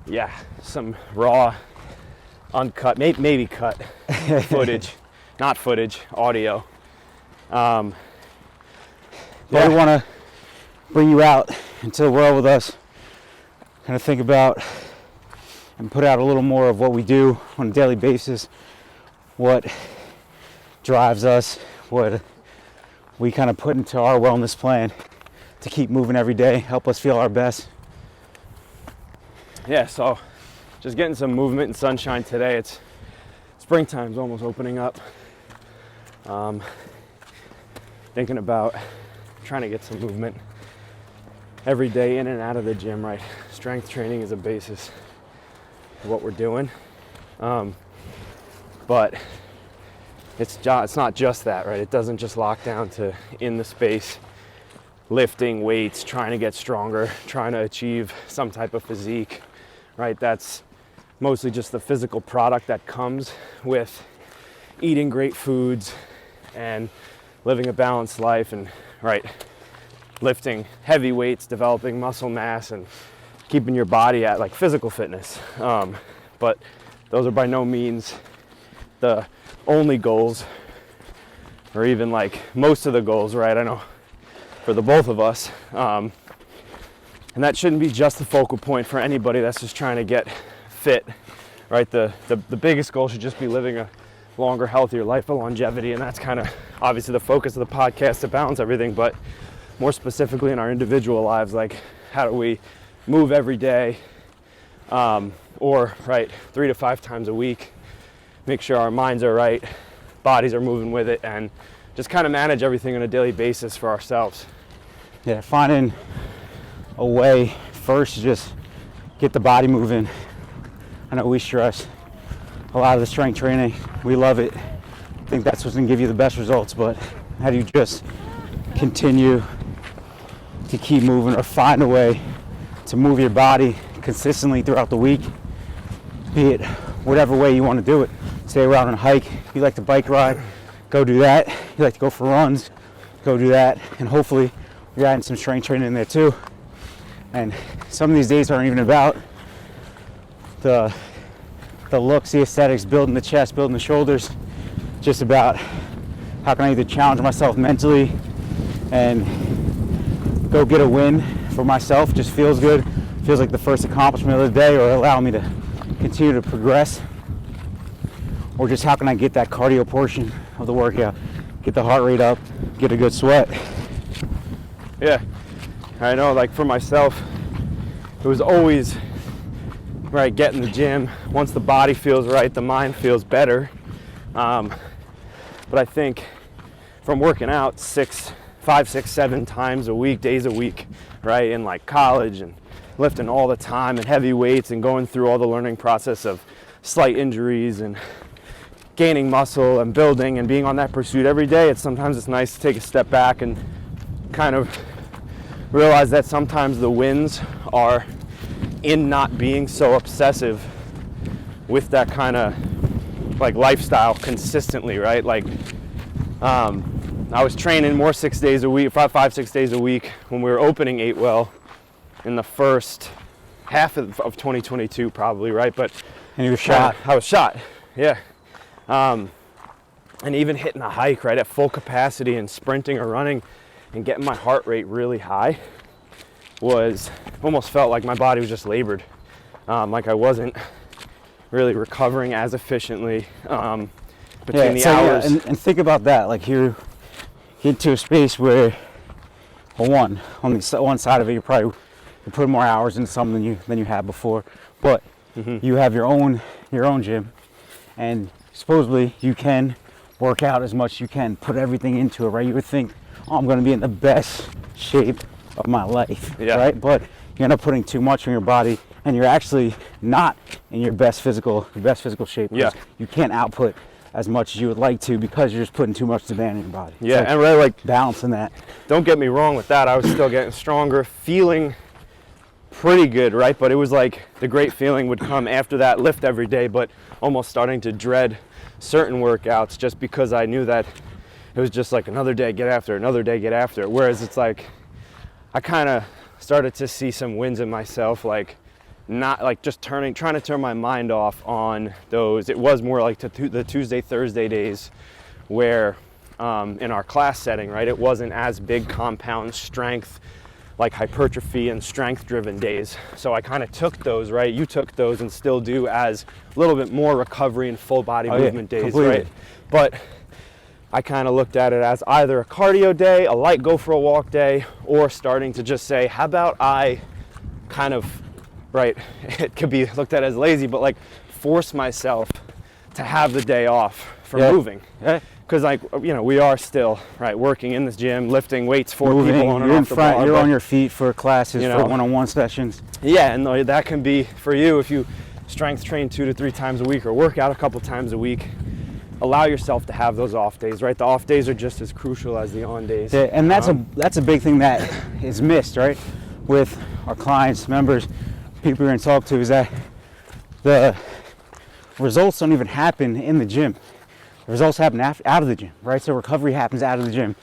Yeah, some raw, uncut, maybe cut footage, not footage, audio. But we want to bring you out into the world with us, kind of think about and put out a little more of what we do on a daily basis, what drives us, what we kind of put into our wellness plan to keep moving every day, help us feel our best. Yeah, so just getting some movement and sunshine today. It's springtime's almost opening up. Thinking about trying to get some movement every day in and out of the gym, right? Strength training is a basis of what we're doing. But it's not just that, right? It doesn't just lock down to in the space, lifting weights, trying to get stronger, trying to achieve some type of physique, right? That's mostly just the physical product that comes with eating great foods and living a balanced life and, right, lifting heavy weights, developing muscle mass, and keeping your body at like physical fitness. But those are by no means the only goals, or even like most of the goals, right? I know for the both of us. And that shouldn't be just the focal point for anybody that's just trying to get fit, right? The biggest goal should just be living a longer, healthier life of longevity, and that's kind of obviously the focus of the podcast to balance everything, but more specifically in our individual lives, like how do we move every day, or right, 3 to 5 times a week, make sure our minds are right, bodies are moving with it, and just kind of manage everything on a daily basis for ourselves. Yeah, finding a way first to just get the body moving. I know we stress a lot of the strength training. We love it. I think that's what's going to give you the best results, but how do you just continue to keep moving or find a way to move your body consistently throughout the week, be it whatever way you want to do it. Stay around and hike. If you like to bike ride, go do that. If you like to go for runs, go do that. And hopefully you're adding some strength training in there too. And some of these days aren't even about the looks, the aesthetics, building the chest, building the shoulders. Just about how can I either challenge myself mentally and go get a win for myself. Just feels good. Feels like the first accomplishment of the day, or allow me to continue to progress. Or just how can I get that cardio portion of the workout, get the heart rate up, get a good sweat. Yeah, I know, like for myself, it was always, right, get in the gym. Once the body feels right, the mind feels better. But I think from working out 5, 6, 7 times a week, days a week, right, in like college and lifting all the time and heavy weights and going through all the learning process of slight injuries and gaining muscle and building and being on that pursuit every day, sometimes it's nice to take a step back and kind of realize that sometimes the wins are in not being so obsessive with that kind of like lifestyle consistently, right? Like I was training more 6 days a week, 5, 6 days a week when we were opening 8 Well in the first half of 2022 probably, right? But and you were shot. I was shot, yeah. And even hitting a hike, right, at full capacity and sprinting or running and getting my heart rate really high almost felt like my body was just labored. Like I wasn't really recovering as efficiently between the hours. Yeah, and think about that. Like you get to a space where, well, on the one side of it, you're putting more hours into something than you had before. But you have your own gym, and supposedly you can work out as much as you can, put everything into it, right? You would think, oh, I'm going to be in the best shape of my life, right? But you end up putting too much on your body, and you're actually not in your best physical shape. Yeah. You can't output as much as you would like to because you're just putting too much demand in your body. Yeah, like and really, like, balancing that. Don't get me wrong with that. I was still getting stronger, feeling pretty good, right? But it was like the great feeling would come after that lift every day, but almost starting to dread certain workouts just because I knew that it was just like another day, get after it, another day, get after it. Whereas it's like I kind of started to see some wins in myself, like not like just trying to turn my mind off on those. It was more like the Tuesday, Thursday days where in our class setting, right, it wasn't as big compound strength, like hypertrophy and strength driven days. So I kind of took those, right? You took those and still do as a little bit more recovery and full body movement days, completely. right? But I kind of looked at it as either a cardio day, a light go for a walk day, or starting to just say, how about I kind of, right, it could be looked at as lazy, but like force myself to have the day off from moving. Yeah. Because like, you know, we are still, right, working in this gym, lifting weights for Moving, people on and you're in off the front, bar, you're but- on your feet for classes, you for know. one-on-one sessions. Yeah, and that can be for you if you strength train 2 to 3 times a week or work out a couple times a week. Allow yourself to have those off days, right? The off days are just as crucial as the on days. Yeah, and that's a big thing that is missed, right? With our clients, members, people you're going to talk to, is that the results don't even happen in the gym. The results happen out of the gym, right? So recovery happens out of the gym.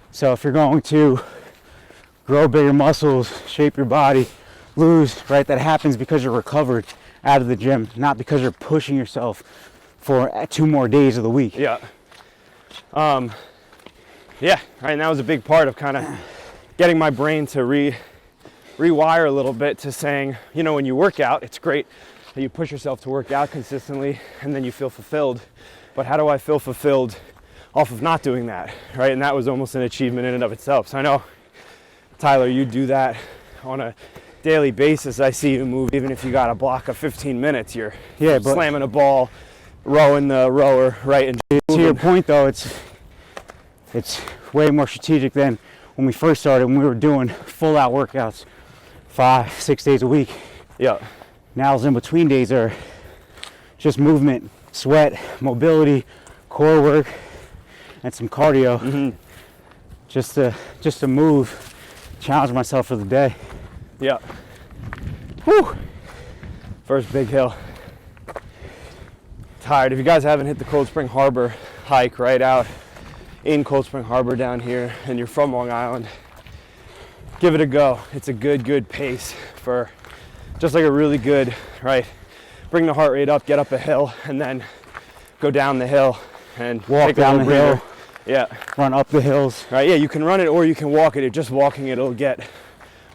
So if you're going to grow bigger muscles, shape your body, lose, right? That happens because you're recovered out of the gym, not because you're pushing yourself for 2 more days of the week. Yeah. Yeah, right, and that was a big part of kind of getting my brain to rewire a little bit to saying, you know, when you work out, it's great that you push yourself to work out consistently and then you feel fulfilled. But how do I feel fulfilled off of not doing that, right? And that was almost an achievement in and of itself. So I know, Tyler, you do that on a daily basis. I see you move, even if you got a block of 15 minutes, you're but slamming a ball, rowing the rower, right? And to your point though, it's way more strategic than when we first started, when we were doing full out workouts 5-6 days a week. yeah, Now those in between days are just movement, sweat, mobility, core work, and some cardio. Just to move, challenge myself for the day. yeah. Whew. First big hill. Tired. If you guys haven't hit the Cold Spring Harbor hike right out in Cold Spring Harbor down here and you're from Long Island, give it a go. It's a good pace for just like a really good, right, bring the heart rate up, get up a hill, and then go down the hill and Walk take a down little the hill. breather. Yeah, Run up the hills. right, yeah, you can run it or you can walk it. Just walking it'll get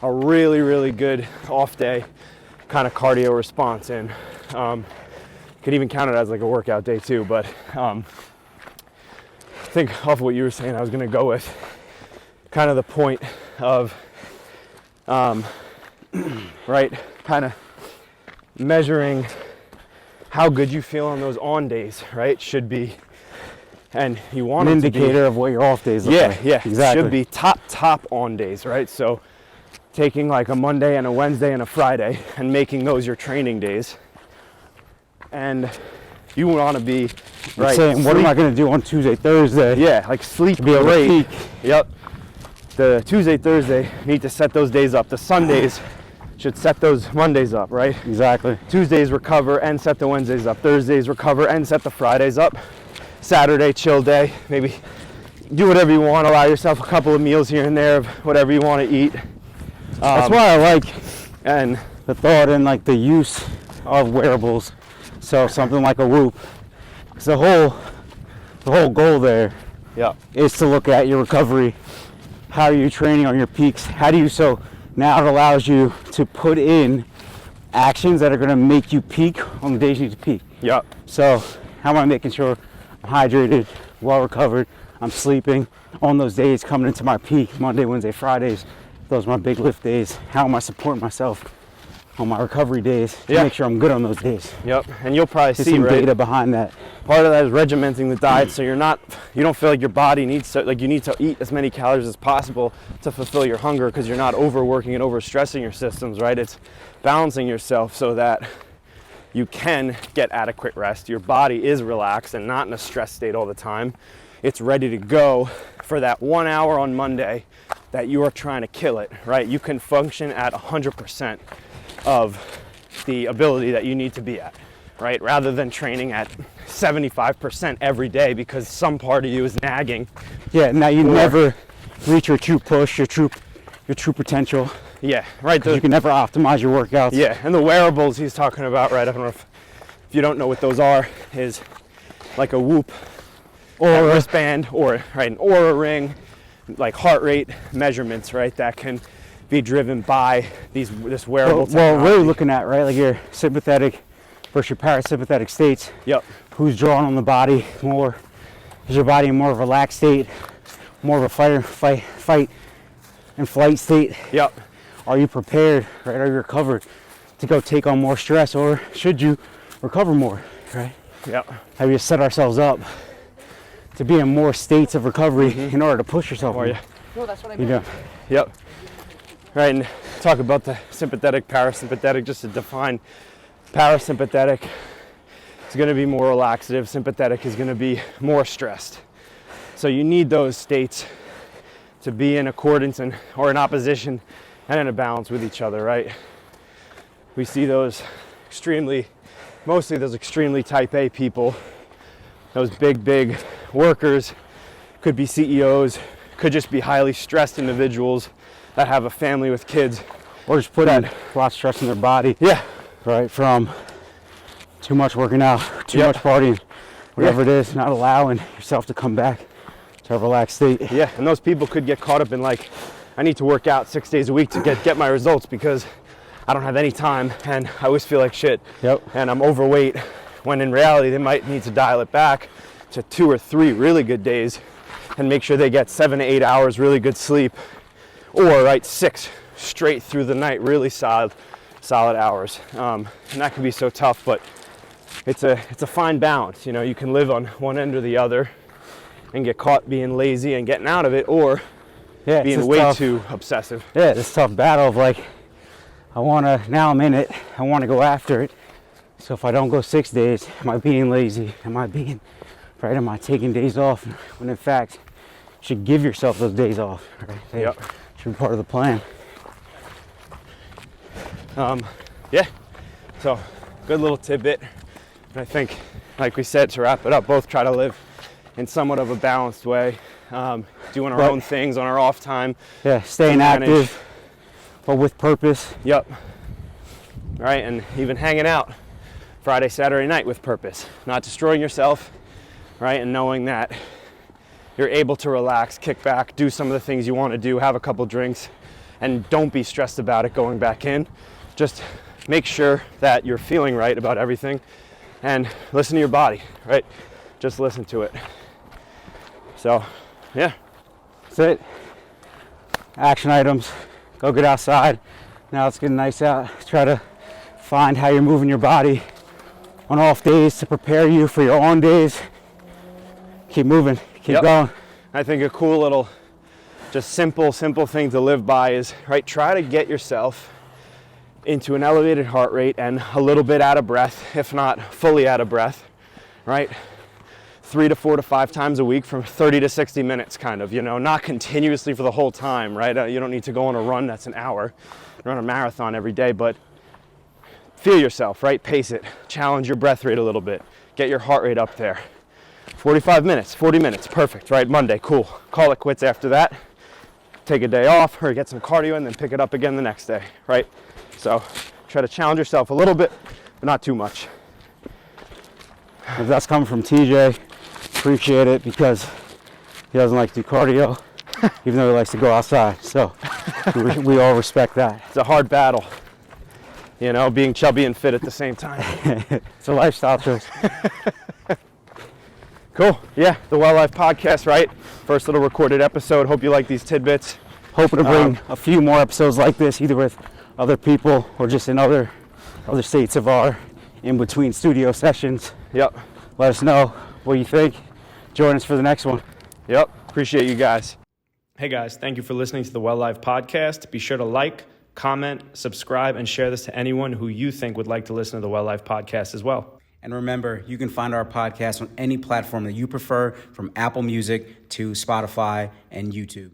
a really good off day kind of cardio response in. Could even count it as like a workout day too, but I think off of what you were saying, I was gonna go with kind of the point of, right, kind of measuring how good you feel on those on days, right? Should be, and you want An it to be, indicator of what your off days look like. yeah, Exactly. Should be top on days, right? So taking like a Monday and a Wednesday and a Friday and making those your training days. And you want to be, right, Saying, what am I going to do on Tuesday, Thursday? yeah, like sleep be able to great. peak. Yep. The Tuesday, Thursday need to set those days up. The Sundays should set those Mondays up, right? Exactly. Tuesdays recover and set the Wednesdays up. Thursdays recover and set the Fridays up. Saturday chill day. Maybe do whatever you want. Allow yourself a couple of meals here and there of whatever you want to eat. That's why I like And the thought and like the use of wearables. So something like a Whoop. 'Cause the whole goal there yeah, is to look at your recovery. How are you training on your peaks? How do you, so now it allows you to put in actions that are going to make you peak on the days you need to peak. yeah, So how am I making sure I'm hydrated, well recovered, I'm sleeping on those days coming into my peak, Monday, Wednesday, Fridays, those are my big lift days. How am I supporting myself on my recovery days to Yeah. make sure I'm good on those days? yep. And you'll probably There's see, some right? data behind that. Part of that is regimenting the diet, so you don't feel like your body needs to, like you need to eat as many calories as possible to fulfill your hunger, because you're not overworking and overstressing your systems, right? It's balancing yourself so that you can get adequate rest. Your body is relaxed and not in a stress state all the time. It's ready to go for that 1 hour on Monday that you are trying to kill it, right? You can function at 100% of the ability that you need to be at, right? Rather than training at 75% every day because some part of you is nagging. Yeah, now you Or- never reach your true push, your true potential. Yeah, right. You can never optimize your workouts. Yeah, and the wearables he's talking about, right? I don't know if you don't know what those are, is like a Whoop or a wristband, or right, an Oura ring, like heart rate measurements, right? That can be driven by this wearable technology. Well, really looking at, right, like your sympathetic versus your parasympathetic states. Yep. Who's drawing on the body more? Is your body in more of a relaxed state, more of a fight and flight state? Yep. Are you prepared, right? Are you recovered to go take on more stress, or should you recover more, right? Yep. Have you set ourselves up to be in more states of recovery in order to push yourself more? No, that's what I You meant. know, Yep. Right, and talk about the sympathetic, parasympathetic, just to define parasympathetic. It's going to be more relaxative. Sympathetic is going to be more stressed. So you need those states to be in accordance or in opposition and in a balance with each other, right? We see those mostly those extremely type A people, those big workers, could be CEOs, could just be highly stressed individuals that have a family with kids. or just putting a lot of stress in their body, Yeah, right? From too much working out, too Yep. much partying, whatever it is, not allowing yourself to come back to a relaxed state. yeah, and those people could get caught up in like, I need to work out 6 days a week to get my results because I don't have any time and I always feel like shit. Yep. And I'm overweight, when in reality they might need to dial it back to 2 or 3 really good days and make sure they get 7 to 8 hours really good sleep, or right 6 straight through the night really solid hours. And that can be so tough, but it's a fine balance. You know, you can live on one end or the other and get caught being lazy and getting out of it, or Yeah, it's being this way tough, too obsessive. Yeah, this tough battle of like, now I'm in it, I want to go after it. So if I don't go 6 days, am I being lazy? Am I taking days off? When in fact, you should give yourself those days off, right? They Yep. should be part of the plan. Yeah, so good little tidbit. And I think, like we said, to wrap it up, both try to live in somewhat of a balanced way, doing our Right. own things on our off time. Yeah, staying manage. active, but with purpose. Yep. Right, and even hanging out Friday, Saturday night with purpose, not destroying yourself, right, and knowing that you're able to relax, kick back, do some of the things you want to do, have a couple drinks, and don't be stressed about it going back in. Just make sure that you're feeling right about everything and listen to your body, right? Just listen to it. So, yeah. That's it. Action items. Go get outside. Now it's getting nice out. Try to find how you're moving your body on off days to prepare you for your on days. Keep moving. Keep Yep. going. I think a cool little, just simple thing to live by is, right, try to get yourself into an elevated heart rate and a little bit out of breath, if not fully out of breath, right? 3 to 4 to 5 times a week from 30 to 60 minutes, kind of, you know, not continuously for the whole time, right? You don't need to go on a run that's an hour, run a marathon every day, but feel yourself, right? Pace it, challenge your breath rate a little bit, get your heart rate up there. 45 minutes, 40 minutes, perfect, right? Monday, cool. Call it quits after that. Take a day off or get some cardio and then pick it up again the next day, right? So try to challenge yourself a little bit, but not too much. If that's coming from TJ, appreciate it, because he doesn't like to do cardio, even though he likes to go outside. So we all respect that. It's a hard battle, you know, being chubby and fit at the same time. It's a lifestyle choice. Cool. Yeah, the Well Life Podcast, right? First little recorded episode. Hope you like these tidbits. Hoping to bring a few more episodes like this, either with other people or just in other states of our in-between studio sessions. Yep. Let us know what you think. Join us for the next one. Yep. Appreciate you guys. Hey guys, thank you for listening to the Well Life Podcast. Be sure to like, comment, subscribe, and share this to anyone who you think would like to listen to the Well Life Podcast as well. And remember, you can find our podcast on any platform that you prefer, from Apple Music to Spotify and YouTube.